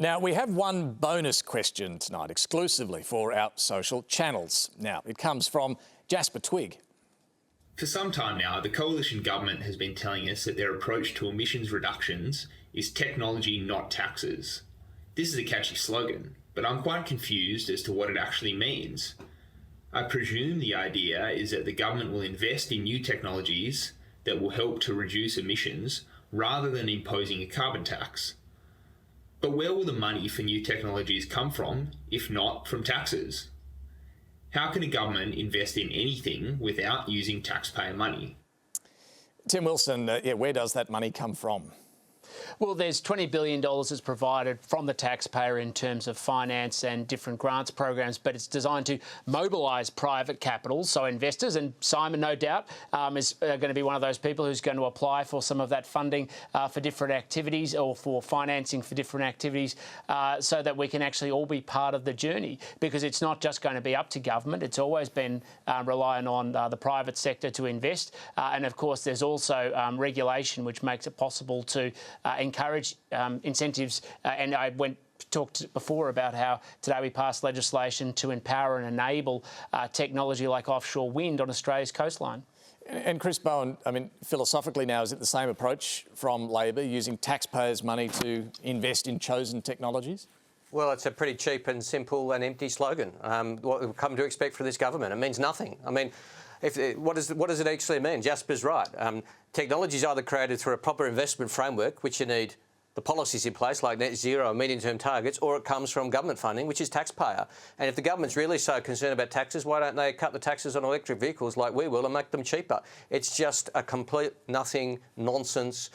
Now, we have one bonus question tonight exclusively for our social channels. Now, it comes from Jasper Twigg. For some time now, the coalition government has been telling us that their approach to emissions reductions is technology, not taxes. This is a catchy slogan, but I'm quite confused as to what it actually means. I presume the idea is that the government will invest in new technologies that will help to reduce emissions rather than imposing a carbon tax. But where will the money for new technologies come from, if not from taxes? How can a government invest in anything without using taxpayer money? Tim Wilson, where does that money come from? Well, there's $20 billion is provided from the taxpayer in terms of finance and different grants programs, but it's designed to mobilise private capital, so investors. And Simon, no doubt, is going to be one of those people who's going to apply for some of that funding for different activities or for financing for different activities so that we can actually all be part of the journey, because it's not just going to be up to government. It's always been relying on the private sector to invest. And, of course, there's also regulation which makes it possible to encourage incentives, and I talked before about how today we passed legislation to empower and enable technology like offshore wind on Australia's coastline. And Chris Bowen, I mean, philosophically now, is it the same approach from Labor, using taxpayers' money to invest in chosen technologies? Well, it's a pretty cheap and simple and empty slogan. What we've come to expect from this government, it means nothing. I mean, what does it actually mean? Jasper's right. Technology is either created through a proper investment framework, which you need the policies in place like net zero and medium-term targets, or it comes from government funding, which is taxpayer. And if the government's really so concerned about taxes, why don't they cut the taxes on electric vehicles like we will and make them cheaper? It's just a complete nothing, nonsense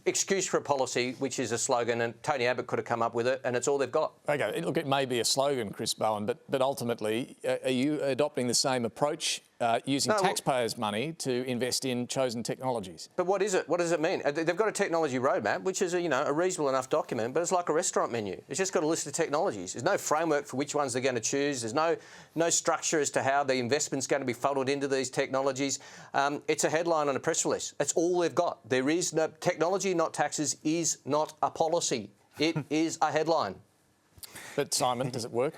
excuse for a policy, which is a slogan, and Tony Abbott could have come up with it, and it's all they've got. OK, look, it may be a slogan, Chris Bowen, but ultimately, are you adopting the same approach, using taxpayers' money to invest in chosen technologies? But what is it? What does it mean? They've got a technology roadmap, which is a reasonable enough document, but it's like a restaurant menu. It's just got a list of technologies. There's no framework for which ones they're going to choose. There's no structure as to how the investment's going to be funneled into these technologies. It's a headline on a press release. That's all they've got. There is no technology, not taxes, is not a policy. It is a headline. But Simon, does it work?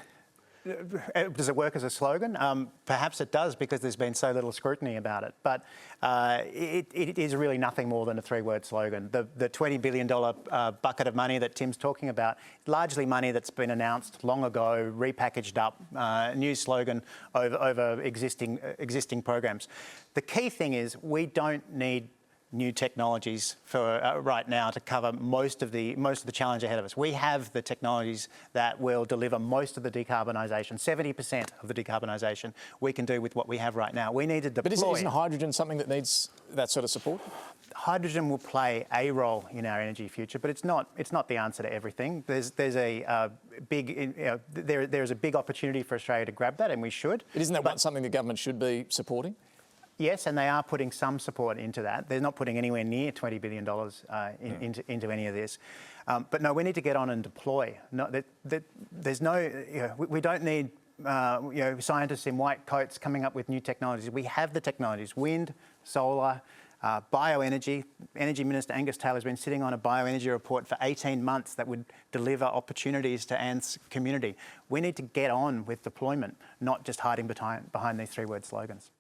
Does it work as a slogan? Perhaps it does, because there's been so little scrutiny about it. But it is really nothing more than a three-word slogan. The $20 billion bucket of money that Tim's talking about, largely money that's been announced long ago, repackaged up, new slogan over existing programs. The key thing is we don't need new technologies for right now to cover most of the challenge ahead of us. We have the technologies that will deliver most of the decarbonisation. 70% of the decarbonisation we can do with what we have right now. We need to deploy. But isn't hydrogen something that needs that sort of support? Hydrogen will play a role in our energy future, but it's not the answer to everything. There's a big opportunity for Australia to grab that, and we should. But isn't that something the government should be supporting? Yes, and they are putting some support into that. They're not putting anywhere near $20 billion into any of this. But no, we need to get on and deploy. There's no, we don't need scientists in white coats coming up with new technologies. We have the technologies: wind, solar, bioenergy. Energy Minister Angus Taylor's been sitting on a bioenergy report for 18 months that would deliver opportunities to Ant's community. We need to get on with deployment, not just hiding behind these three-word slogans.